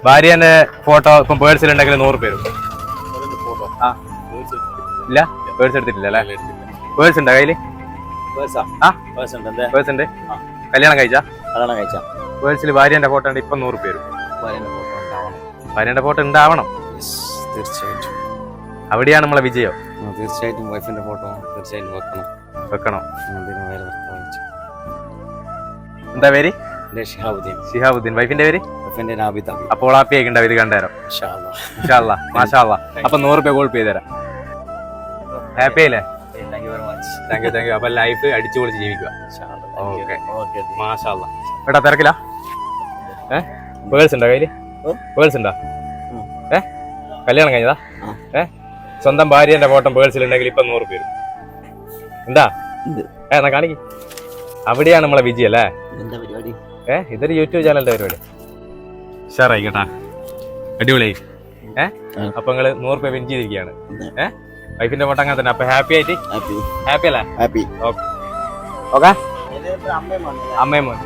ഭാര്യന്റെ photo ഇപ്പം പേഴ്സിൽ ഉണ്ടെങ്കിൽ 100 പേരും. ആ ഇല്ല, പേഴ്സ് എടുത്തിട്ടില്ല അല്ലേ? പേഴ്സ് ഉണ്ടോ കയ്യില്? പേഴ്സ് ഉണ്ട്. കല്യാണം കഴിച്ചാ? പേഴ്സിൽ ഭാര്യന്റെ ഫോട്ടോ ഉണ്ട്. ഇപ്പം 100 പേരും. ഭാര്യന്റെ ഫോട്ടോ ഉണ്ടാവണം തീർച്ചയായിട്ടും. അവിടെയാണ് നമ്മളെ വിജയം. തീർച്ചയായിട്ടും വൈഫിന്റെ ഫോട്ടോ തീർച്ചയായിട്ടും വെക്കണം. പേര് എന്താ പേര്? ഷിഹാബുദ്ദീൻ. വൈഫിന്റെ പേര്? നാബിത. അപ്പോൾ ഹാപ്പി ആയിണ്ടാവും ഇത് കണ്ടേരം. മാഷാ അല്ലാ. അപ്പൊ 100 രൂപ ഗോൾ പേ തരാം. ഹാപ്പി ആയില്ലേ? Thank you. അപ്പൊ ലൈഫ് അടിച്ചു പൊളിച്ച് ജീവിക്കുക. മാഷാ അല്ലാ. എടാ തിരക്കില്ല? പേഴ്സ് ഉണ്ടോ കയ്യില്? പേഴ്സ് ഉണ്ടോ? കല്യാണം കഴിഞ്ഞതാ? സ്വന്തം ഭാര്യന്റെ ഫോട്ടോ പേഴ്സിൽ ഉണ്ടെങ്കിൽ ഇപ്പൊ 100 പേരും. എന്താ എന്നാ കാണിക്ക്. അവിടെയാണ് നമ്മളെ വിജയം അല്ലേ? ഇതൊരു യൂട്യൂബ് ചാനലിന്റെ പരിപാടി. ഉഷാറായിക്കട്ടാ, അടിപൊളിയായി. അപ്പൊ നിങ്ങള് 100 രൂപ വിൻ ചെയ്തിരിക്കുകയാണ്. വൈഫിന്റെ ഫോട്ടോ അങ്ങനെ തന്നെ. അപ്പൊ ഹാപ്പി ആയിട്ട് ഹാപ്പി അല്ലേ? ഓക്കെ. അമ്മയും മോൻ